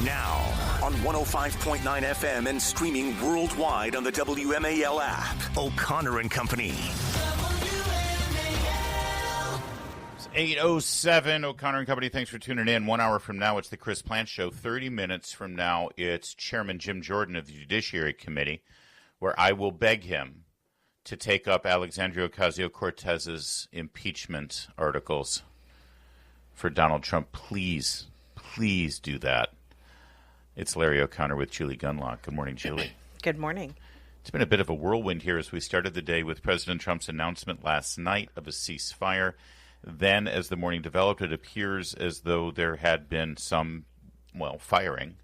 Now, on 105.9 FM and streaming worldwide on the WMAL app. O'Connor and Company. It's 8:07, O'Connor and Company. Thanks for tuning in. 1 hour from now, it's the Chris Plante Show. 30 minutes from now, it's Chairman Jim Jordan of the Judiciary Committee, where I will beg him to take up Alexandria Ocasio-Cortez's impeachment articles for Donald Trump. Please do that. It's Larry O'Connor with Julie Gunlock. Good morning, Julie. Good morning. It's been a bit of a whirlwind here as we started the day with President Trump's announcement last night of a ceasefire. Then, as the morning developed, it appears as though there had been some, firing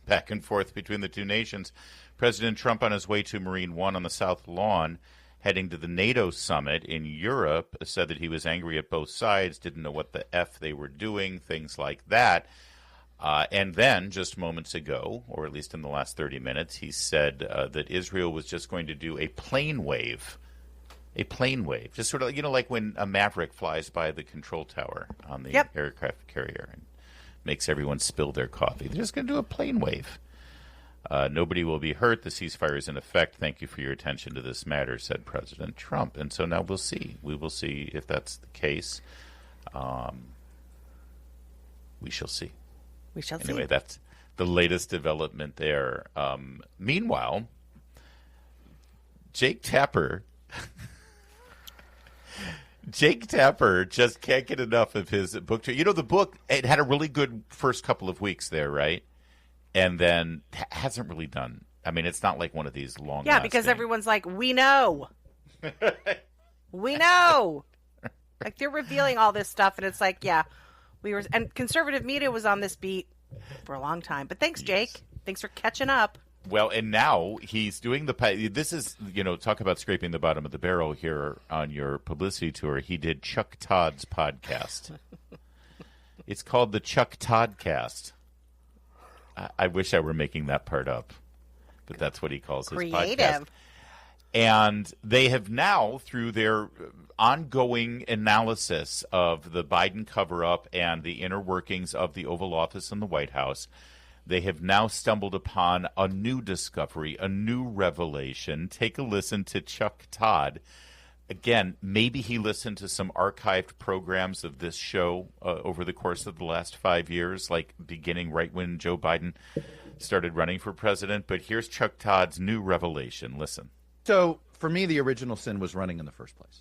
back and forth between the two nations. President Trump on his way to Marine One on the South Lawn, heading to the NATO summit in Europe, said that he was angry at both sides, didn't know what the F they were doing, things like that. And then, just moments ago, or at least in the last 30 minutes, he said that Israel was just going to do a plane wave. A plane wave. Just sort of, like when a Maverick flies by the control tower on the aircraft carrier and makes everyone spill their coffee. They're just going to do a plane wave. Nobody will be hurt. The ceasefire is in effect. Thank you for your attention to this matter, said President Trump. And so now we'll see. We will see if that's the case. We shall see. We shall see. Anyway, that's the latest development there. Meanwhile, Jake Tapper just can't get enough of his book. The book, it had a really good first couple of weeks there, right? And then hasn't really done. I mean, it's not like one of these long. Yeah, because everyone's like, we know. We know. Like, they're revealing all this stuff, and it's like, yeah. And conservative media was on this beat for a long time. But thanks, Jake. Thanks for catching up. Well, and now he's doing this is, talk about scraping the bottom of the barrel here on your publicity tour. He did Chuck Todd's podcast. It's called the Chuck Toddcast. I wish I were making that part up, but that's what he calls his podcast. And they have now, through their ongoing analysis of the Biden cover-up and the inner workings of the Oval Office and the White House, they have now stumbled upon a new discovery, a new revelation. Take a listen to Chuck Todd. Again, maybe he listened to some archived programs of this show over the course of the last 5 years, like beginning right when Joe Biden started running for president. But here's Chuck Todd's new revelation. Listen. So, for me, the original sin was running in the first place.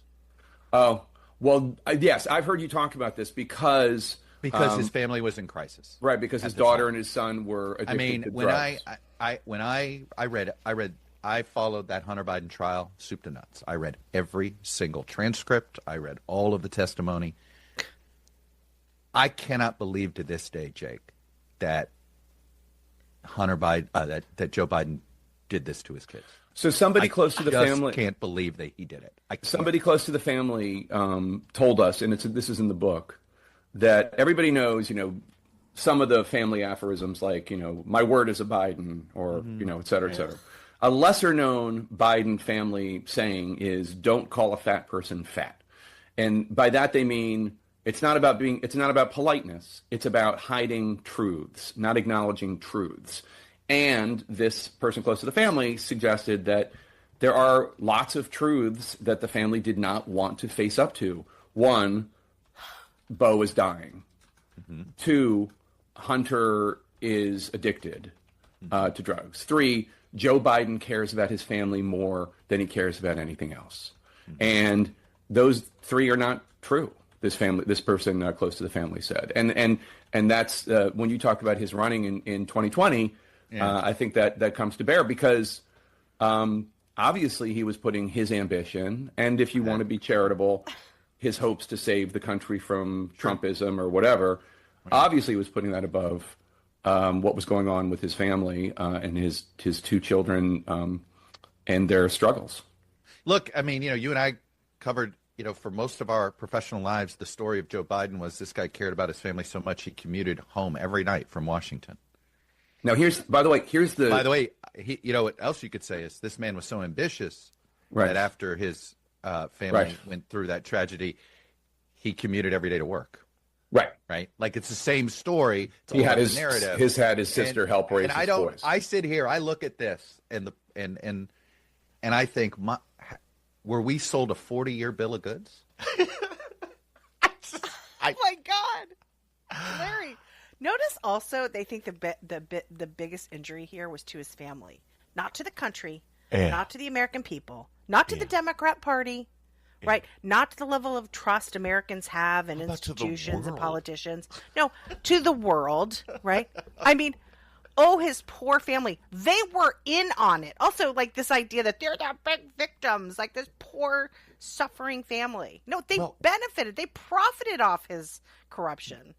Oh, well, yes, I've heard you talk about this because his family was in crisis. Right, because his daughter and his son were addicted to drugs. I followed that Hunter Biden trial soup to nuts. I read every single transcript. I read all of the testimony. I cannot believe to this day, Jake, that Hunter Biden, that Joe Biden did this to his kids. So somebody close to the family, I can't believe that he did it. Somebody close to the family told us, and this is in the book, that everybody knows, some of the family aphorisms like, my word is a Biden, or, et cetera, et cetera. A lesser known Biden family saying is, don't call a fat person fat. And by that they mean it's not about politeness. It's about hiding truths, not acknowledging truths. And this person close to the family suggested that there are lots of truths that the family did not want to face up to. One, Bo is dying. Mm-hmm. 2, Hunter is addicted to drugs. 3, Joe Biden cares about his family more than he cares about anything else. Mm-hmm. And those 3 are not true. This person close to the family said. And that's when you talked about his running in 2020, I think that comes to bear because obviously he was putting his ambition, and if you want to be charitable, his hopes to save the country from Trumpism or whatever, obviously he was putting that above what was going on with his family and his 2 children and their struggles. Look, I mean, you and I covered, for most of our professional lives, the story of Joe Biden was this guy cared about his family so much he commuted home every night from Washington. Now, by the way, what else you could say is this man was so ambitious that after his family went through that tragedy, he commuted every day to work. Right. right? Like it's the same story. It's He all had about the narrative. his sister help raise his boys. I sit here, I look at this, and I think, were we sold a 40-year bill of goods? Oh my God, Larry! Notice also they think the biggest injury here was to his family, not to the country, not to the American people, not to the Democrat Party. Right, not to the level of trust Americans have in institutions and politicians. No, to the world, right? I mean, his poor family. They were in on it. Also, like this idea that they're the big victims, like this poor, suffering family. No, they benefited. They profited off his corruption.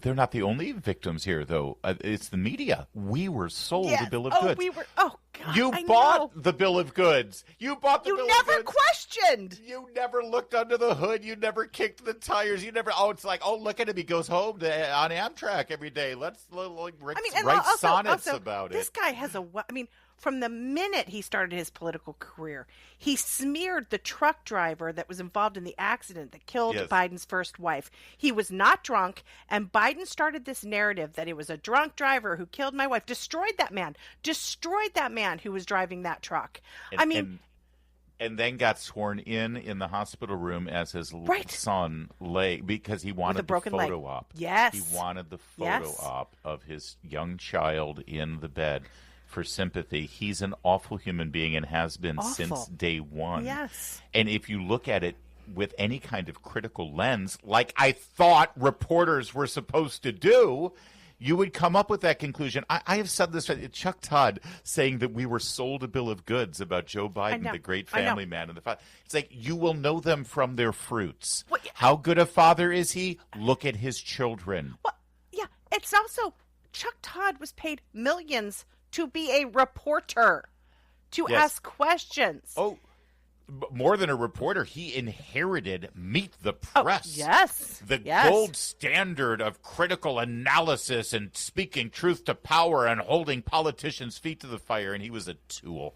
They're not the only victims here, though. It's the media. We were sold a bill of goods. We were. Oh God! You bought the bill of goods. You bought the bill of goods. You never questioned. You never looked under the hood. You never kicked the tires. You never. Oh, it's like, look at him. He goes home on Amtrak every day. Let's write sonnets about it. This guy has from the minute he started his political career, he smeared the truck driver that was involved in the accident that killed Biden's first wife. He was not drunk, and Biden started this narrative that it was a drunk driver who killed my wife, destroyed that man who was driving that truck. And then got sworn in the hospital room as his son lay because he wanted the photo op. Yes. He wanted the photo op of his young child in the bed for sympathy. He's an awful human being and has been since day one. Yes. And if you look at it with any kind of critical lens, like I thought reporters were supposed to do, you would come up with that conclusion. I have said this, Chuck Todd saying that we were sold a bill of goods about Joe Biden, the great family man. It's like, you will know them from their fruits. How good a father is he? Look at his children. Well, yeah, it's also, Chuck Todd was paid millions to be a reporter, to ask questions. Oh, more than a reporter, he inherited Meet the Press. The gold standard of critical analysis and speaking truth to power and holding politicians' feet to the fire, and he was a tool.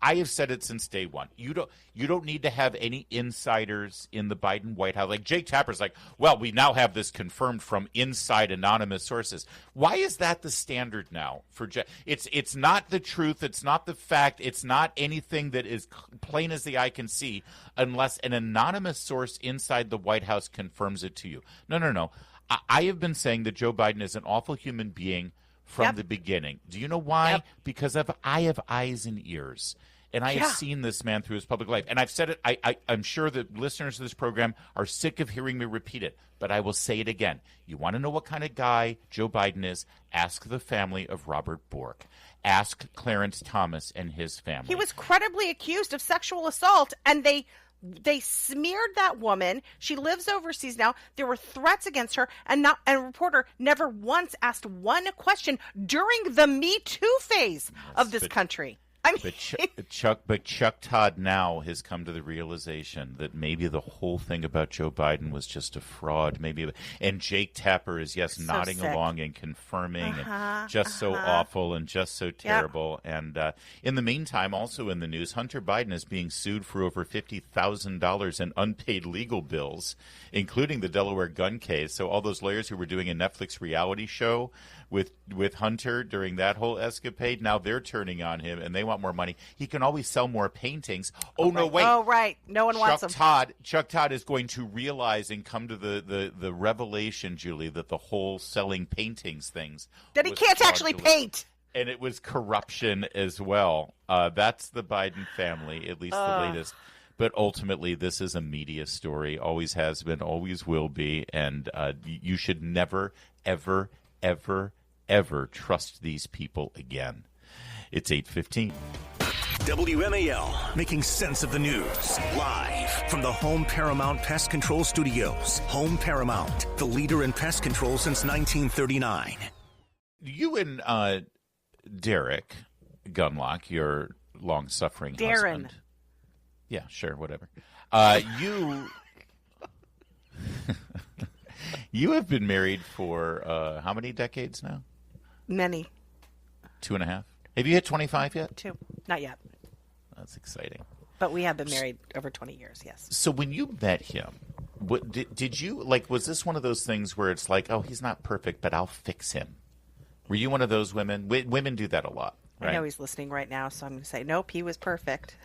I have said it since day one. You don't need to have any insiders in the Biden White House. Like Jake Tapper's like, well, we now have this confirmed from inside anonymous sources. Why is that the standard now for Jake? It's not the truth. It's not the fact. It's not anything that is plain as the eye can see unless an anonymous source inside the White House confirms it to you. No. I have been saying that Joe Biden is an awful human being from the beginning. Do you know why? Because I have eyes and ears. And I have seen this man through his public life. And I've said it, I'm sure that listeners of this program are sick of hearing me repeat it, but I will say it again. You want to know what kind of guy Joe Biden is? Ask the family of Robert Bork. Ask Clarence Thomas and his family. He was credibly accused of sexual assault, and they smeared that woman. She lives overseas now. There were threats against her, and a reporter never once asked one question during the Me Too phase of this country. But Chuck Todd now has come to the realization that maybe the whole thing about Joe Biden was just a fraud. And Jake Tapper is nodding along and confirming, and just so awful and just so terrible. And in the meantime, also in the news, Hunter Biden is being sued for over $50,000 in unpaid legal bills, including the Delaware gun case. So all those lawyers who were doing a Netflix reality show with Hunter during that whole escapade, now they're turning on him and they want more money. He can always sell more paintings. No, wait. Oh, right. No one wants them. Chuck Todd is going to realize and come to the revelation, Julie, that the whole selling paintings things that he can't actually paint. And it was corruption as well. That's the Biden family, at least the latest. But ultimately, this is a media story. Always has been, always will be. And you should never, ever, ever, ever trust these people again. It's 8:15. WMAL, making sense of the news. Live from the Home Paramount Pest Control Studios. Home Paramount, the leader in pest control since 1939. You and Derek Gunlock, your long-suffering husband. Yeah, sure, whatever. You have been married for how many decades now? Many. 2.5. Have you hit 25 yet? 2. Not yet. That's exciting. But we have been married over 20 years, yes. So when you met him, Did you, like, was this one of those things where it's like, oh, he's not perfect, but I'll fix him? Were you one of those women? Women do that a lot, right? I know he's listening right now, so I'm going to say, nope, he was perfect.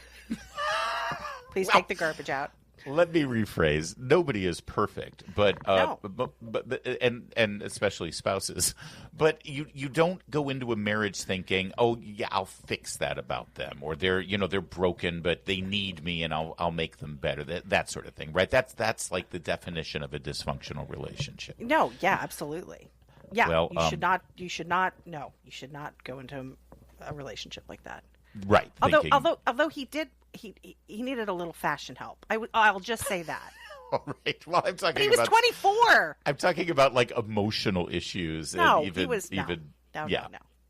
Please take the garbage out. Let me rephrase. Nobody is perfect, but No. and especially spouses. But you don't go into a marriage thinking, "Oh, yeah, I'll fix that about them," or they're broken, but they need me, and I'll make them better. That sort of thing, right? That's like the definition of a dysfunctional relationship. No, yeah, absolutely. Yeah, Well, you should not go into a relationship like that. Right. Although he did. He needed a little fashion help. I'll just say that. All right. Well, I'm talking. But he was 24. I'm talking about like emotional issues. No, and even, he was even no.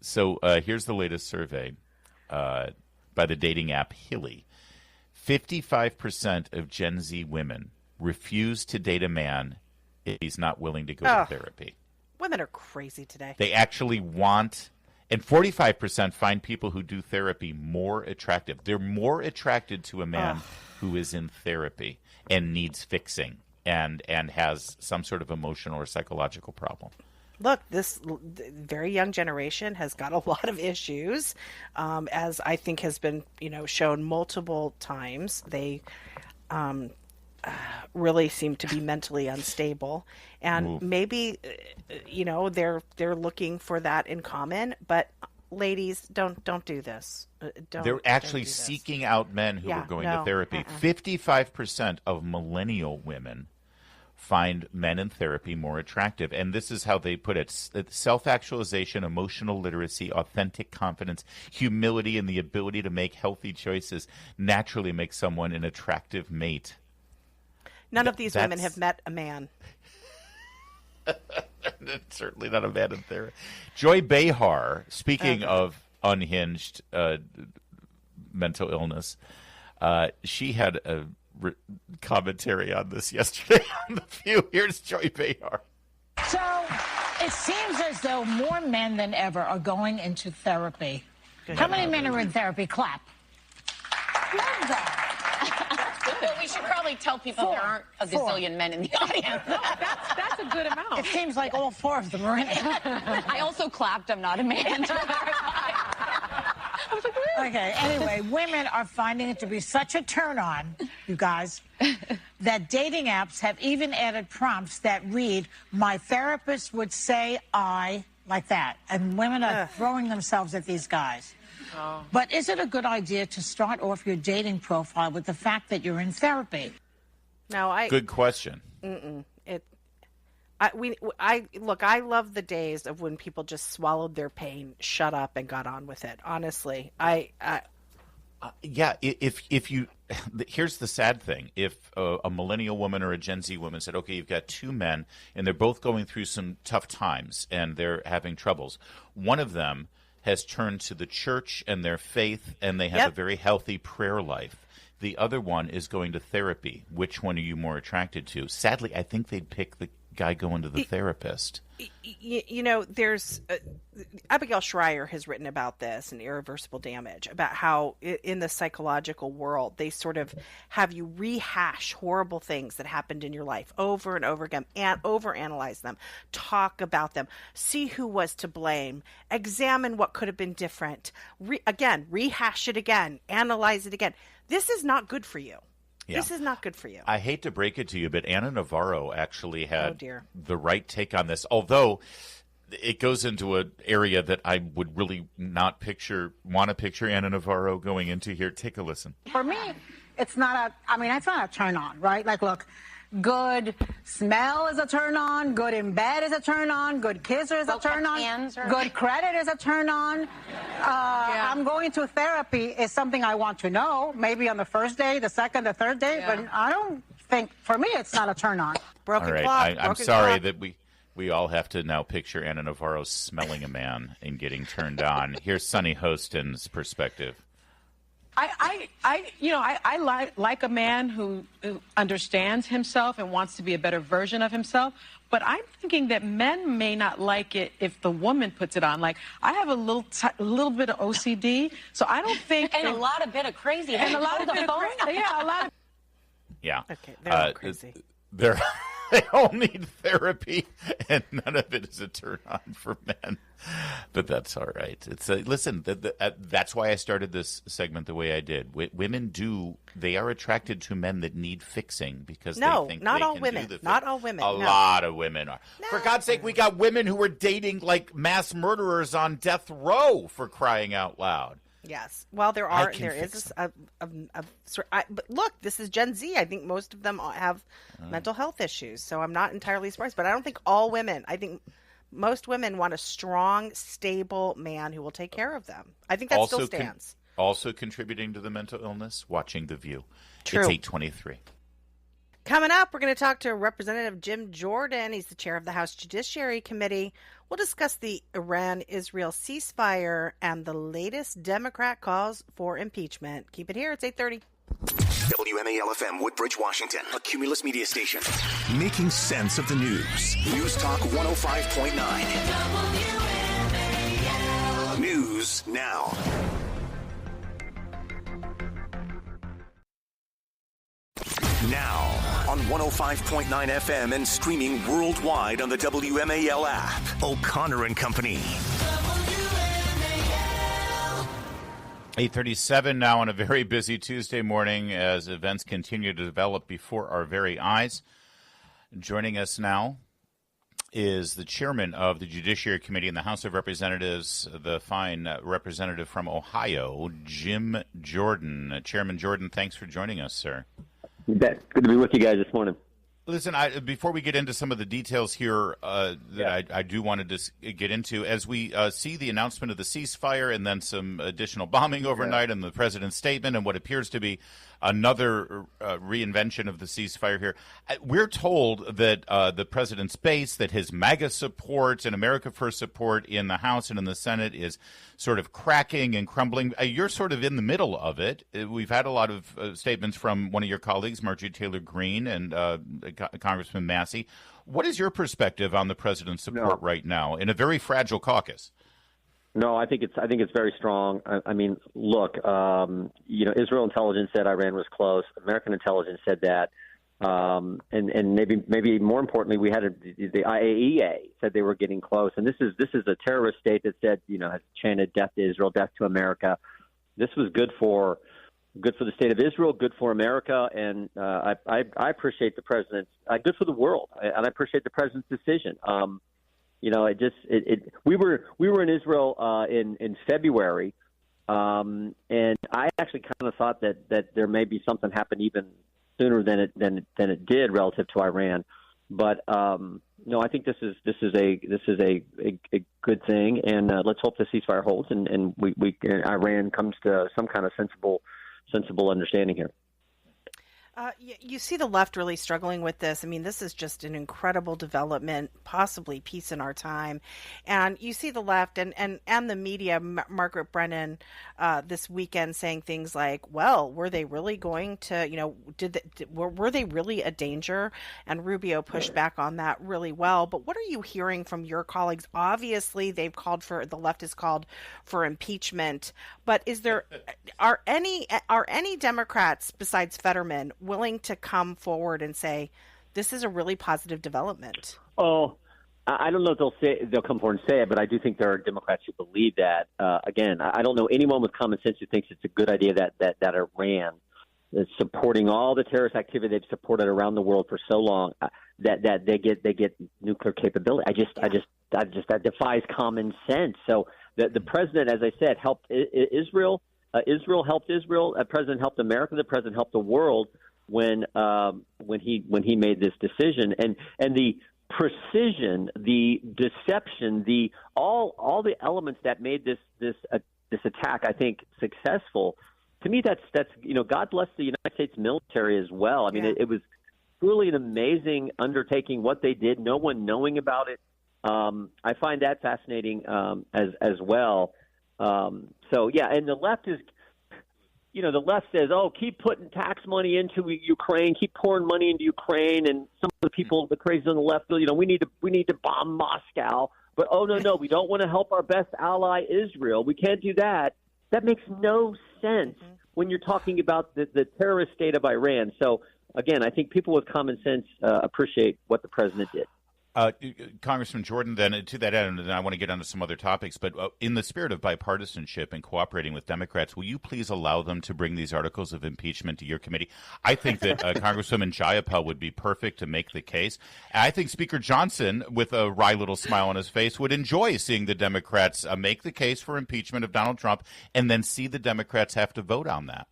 So here's the latest survey by the dating app Hilly. 55% of Gen Z women refuse to date a man if he's not willing to go to therapy. Women are crazy today. They actually want. And 45% find people who do therapy more attractive. They're more attracted to a man who is in therapy and needs fixing and has some sort of emotional or psychological problem. Look, this very young generation has got a lot of issues, as I think has been shown multiple times. They really seem to be mentally unstable, and maybe they're looking for that in common. But ladies, don't do this. They're actually seeking out men who are going to therapy. 55% of millennial women find men in therapy more attractive, and this is how they put it: self-actualization, emotional literacy, authentic confidence, humility, and the ability to make healthy choices naturally make someone an attractive mate. None of these women have met a man. Certainly not a man in therapy. Joy Behar, speaking of unhinged mental illness, she had a commentary on this yesterday on The View. Here's Joy Behar. So it seems as though more men than ever are going into therapy. How many men are in therapy? Clap. Love that. Well, we should probably tell people there aren't a gazillion men in the audience. No, that's a good amount. It seems like all four of them are in it. I also clapped. I'm not a man. Okay, anyway, women are finding it to be such a turn-on, you guys, that dating apps have even added prompts that read, "My therapist would say I," like that. And women are throwing themselves at these guys. Oh. But is it a good idea to start off your dating profile with the fact that you're in therapy? No, Good question. I love the days of when people just swallowed their pain, shut up, and got on with it. Honestly, if you, here's the sad thing: if a millennial woman or a Gen Z woman said, "Okay, you've got two men, and they're both going through some tough times, and they're having troubles," one of them has turned to the church and their faith, and they have a very healthy prayer life. The other one is going to therapy. Which one are you more attracted to? Sadly, I think they'd pick the guy going to the therapist. There's Abigail Schreier has written about this in Irreversible Damage, about how in the psychological world they sort of have you rehash horrible things that happened in your life over and over again, and overanalyze them, talk about them, see who was to blame, examine what could have been different, rehash it again, analyze it again. This is not good for you. Yeah. This is not good for you. I hate to break it to you, but Anna Navarro actually had the right take on this, although it goes into an area that I would really not want to picture Anna Navarro going into here. Take a listen. For me, it's not a turn on, right? Like, look, good smell is a turn on, good in bed is a turn on, good kiss is a turn on, good credit is a turn on. I'm going to therapy is something I want to know, maybe on the first day, the second, the third day, but I don't think, for me, it's not a turn on. Broken all right. clock. I'm sorry that we all have to now picture Anna Navarro smelling a man and getting turned on. Here's Sunny Hostin's perspective. I like a man who understands himself and wants to be a better version of himself. But I'm thinking that men may not like it if the woman puts it on. Like, I have a little bit of OCD, so I don't think... And a lot of bit of crazy. And a lot of bit of crazy. Yeah, a lot of... Yeah. Okay, they're all crazy. They all need therapy, and none of it is a turn on for men. But that's all right. It's listen. That's why I started this segment the way I did. Women they are attracted to men that need fixing because they think not they all can women. do the Not all women. A lot of women are. No. For God's sake, we got women who are dating like mass murderers on death row, for crying out loud. Yes. Well, there is but look, this is Gen Z. I think most of them have mental health issues, so I'm not entirely surprised. But I don't think all women. I think most women want a strong, stable man who will take care of them. I think that still stands. Also contributing to the mental illness, watching The View. True. It's 8:23. Coming up, we're going to talk to Representative Jim Jordan. He's the chair of the House Judiciary Committee. We'll discuss the Iran-Israel ceasefire and the latest Democrat calls for impeachment. Keep it here. It's 8:30. WMAL-FM, Woodbridge, Washington, a Cumulus media station. Making sense of the news. News Talk 105.9. News now. Now on 105.9 FM and streaming worldwide on the WMAL app. O'Connor and Company. 8:37 now on a very busy Tuesday morning as events continue to develop before our very eyes. Joining us now is the chairman of the Judiciary Committee in the House of Representatives, the fine representative from Ohio, Jim Jordan. Chairman Jordan, thanks for joining us, sir. Good to be with you guys this morning. Listen, before we get into some of the details here I do want to get into, as we see the announcement of the ceasefire and then some additional bombing overnight and the president's statement and what appears to be another reinvention of the ceasefire here, we're told that the president's base, that his MAGA support and America First support in the House and in the Senate is sort of cracking and crumbling. You're sort of in the middle of it. We've had a lot of statements from one of your colleagues, Marjorie Taylor Greene, and Congressman Massey. What is your perspective on the president's support right now in a very fragile caucus? No, I think it's very strong. I mean, look, Israel intelligence said Iran was close. American intelligence said that, and maybe more importantly, we had the IAEA said they were getting close. And this is a terrorist state that said has chanted death to Israel, death to America. This was good for the state of Israel, good for America, and I appreciate the president's good for the world, and I appreciate the president's decision. We were in Israel in February, and I actually kind of thought that there may be something happen even sooner than it did relative to Iran. But no, I think this is a good thing, and let's hope the ceasefire holds and Iran comes to some kind of sensible understanding here. You see the left really struggling with this. I mean, this is just an incredible development, possibly peace in our time. And you see the left and the media, Margaret Brennan, this weekend saying things like, well, were they really going to, were they really a danger? And Rubio pushed back on that really well. But what are you hearing from your colleagues? Obviously, the left has called for impeachment. But are any Democrats besides Fetterman willing to come forward and say this is a really positive development? Oh, I don't know if they'll come forward and say it, but I do think there are Democrats who believe that. Again, I don't know anyone with common sense who thinks it's a good idea that Iran is supporting all the terrorist activity they've supported around the world for so long, that they get nuclear capability. That defies common sense. So the president, as I said, helped Israel. Israel helped Israel. The president helped America. The president helped the world when he made this decision. And the precision, the deception, all the elements that made this attack, I think, successful. To me, that's God bless the United States military as well. I mean, it was truly an amazing undertaking what they did. No one knowing about it. I find that fascinating as well. And the left is, the left says, oh, keep putting tax money into Ukraine, keep pouring money into Ukraine, and some of the people, the crazies on the left, we need to bomb Moscow. But no, we don't want to help our best ally Israel. We can't do that. That makes no sense when you're talking about the terrorist state of Iran. So again, I think people with common sense appreciate what the president did. Congressman Jordan, then to that end, and I want to get onto some other topics, but in the spirit of bipartisanship and cooperating with Democrats, will you please allow them to bring these articles of impeachment to your committee? I think that Congresswoman Jayapal would be perfect to make the case. I think Speaker Johnson, with a wry little smile on his face, would enjoy seeing the Democrats make the case for impeachment of Donald Trump and then see the Democrats have to vote on that.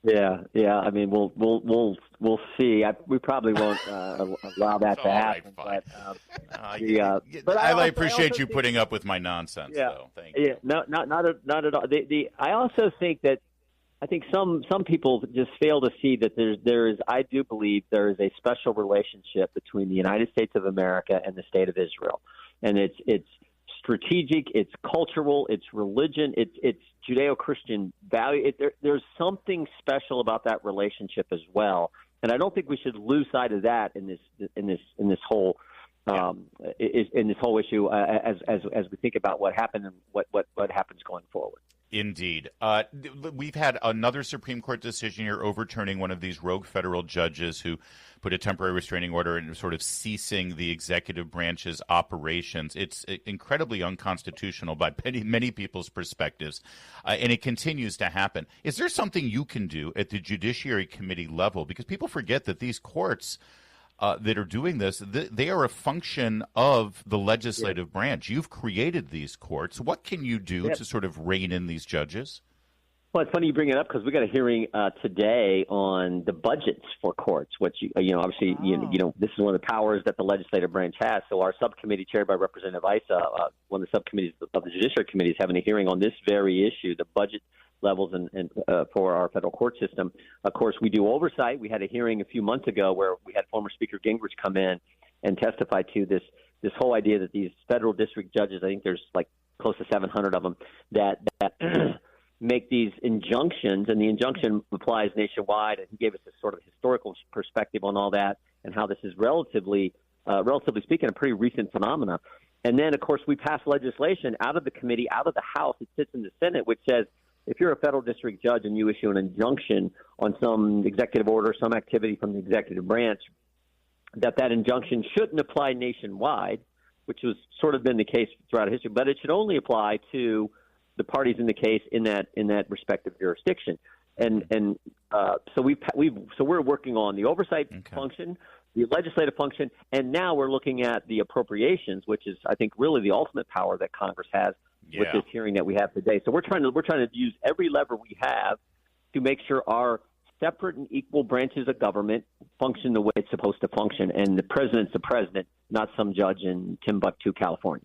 Yeah. I mean, we'll see. We probably won't allow that to happen. Right, but I appreciate you putting up with my nonsense, though. Thank you. Yeah, not at all. I also think that some people just fail to see that there is. I do believe there is a special relationship between the United States of America and the State of Israel, and it's strategic, it's cultural, it's religion, it's Judeo-Christian value. There's something special about that relationship as well, and I don't think we should lose sight of that in this whole issue as we think about what happened and what happens going forward. Indeed. We've had another Supreme Court decision here overturning one of these rogue federal judges who put a temporary restraining order and sort of ceasing the executive branch's operations. It's incredibly unconstitutional by many people's perspectives, and it continues to happen. Is there something you can do at the Judiciary Committee level? Because people forget that these courts that are doing this, they are a function of the legislative branch. You've created these courts. What can you do to sort of rein in these judges? Well, it's funny you bring it up because we got a hearing today on the budgets for courts, which obviously this is one of the powers that the legislative branch has. So our subcommittee, chaired by Representative Issa, one of the subcommittees of the Judiciary Committee, is having a hearing on this very issue, the budget levels and for our federal court system. Of course, we do oversight. We had a hearing a few months ago where we had former Speaker Gingrich come in and testify to this whole idea that these federal district judges, I think there's like close to 700 of them, that make these injunctions, and the injunction applies nationwide. And he gave us a sort of historical perspective on all that and how this is relatively speaking, a pretty recent phenomena. And then, of course, we pass legislation out of the committee, out of the House. It sits in the Senate, which says if you're a federal district judge and you issue an injunction on some executive order, some activity from the executive branch, that injunction shouldn't apply nationwide, which has sort of been the case throughout history, but it should only apply to the parties in the case in that respective jurisdiction. So we're working on the oversight function, the legislative function, and now we're looking at the appropriations, which is, I think, really the ultimate power that Congress has with this hearing that we have today. So we're trying to use every lever we have to make sure our separate and equal branches of government function the way it's supposed to function, and the president's the president, not some judge in Timbuktu, California.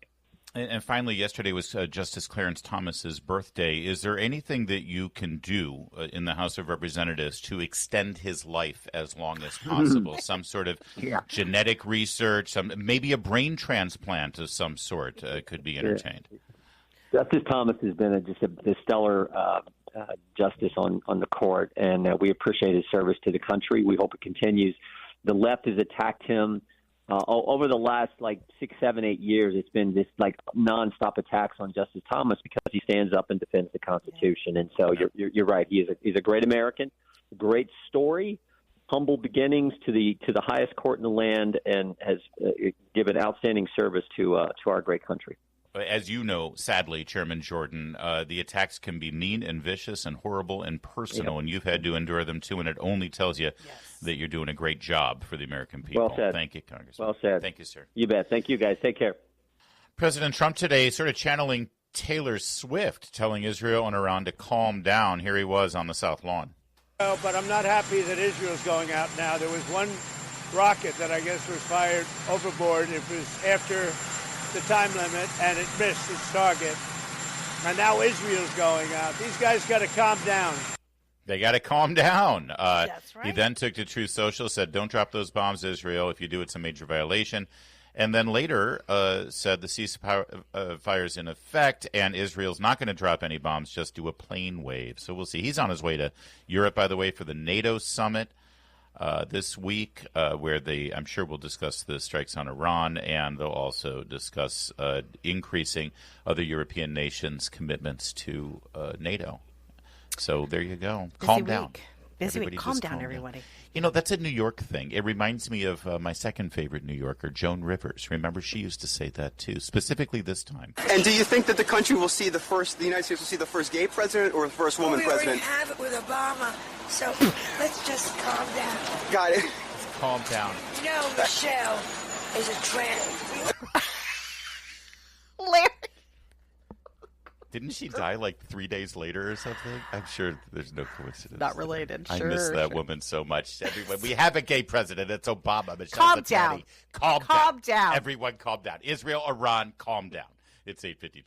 And finally, yesterday was Justice Clarence Thomas's birthday. Is there anything that you can do in the House of Representatives to extend his life as long as possible? Some sort of genetic research, maybe a brain transplant of some sort could be entertained. Justice Thomas has been a stellar justice on the court, and we appreciate his service to the country. We hope it continues. The left has attacked him. Over the last 6, 7, 8 years, it's been this nonstop attacks on Justice Thomas because he stands up and defends the Constitution. And so you're right. He's a great American, great story, humble beginnings to the highest court in the land, and has given outstanding service to our great country. As you know, sadly, Chairman Jordan, the attacks can be mean and vicious and horrible and personal, and you've had to endure them too, and it only tells you that you're doing a great job for the American people. Well said. Thank you, Congressman. Well said. Thank you, sir. You bet. Thank you, guys. Take care. President Trump today sort of channeling Taylor Swift, telling Israel and Iran to calm down. Here he was on the South Lawn. But I'm not happy that Israel's going out now. There was one rocket that I guess was fired overboard. It was after the time limit, and it missed its target. And now Israel's going out. These guys got to calm down. They got to calm down. That's right. He then took to Truth Social, said, don't drop those bombs, Israel. If you do, it's a major violation. And then later said the ceasefire is in effect, and Israel's not going to drop any bombs, just do a plane wave. So we'll see. He's on his way to Europe, by the way, for the NATO summit this week, where I'm sure will discuss the strikes on Iran, and they'll also discuss increasing other European nations' commitments to NATO. So there you go. Calm down. Calm down, everybody. You know, that's a New York thing. It reminds me of my second favorite New Yorker, Joan Rivers. Remember, she used to say that too, specifically this time. And do you think that the country will see the United States will see the first gay president or the first woman president? We already have it with Obama, so let's just calm down. Got it. Let's calm down. You know, Michelle is a trans. Larry. Didn't she die like 3 days later or something? I'm sure there's no coincidence. Not related. I Sure, miss that woman so much. Everyone, we have a gay president. It's Obama. Michelle's Calm a down. daddy. Calm Calm down. Everyone calm down. Israel, Iran, calm down. It's 8:52.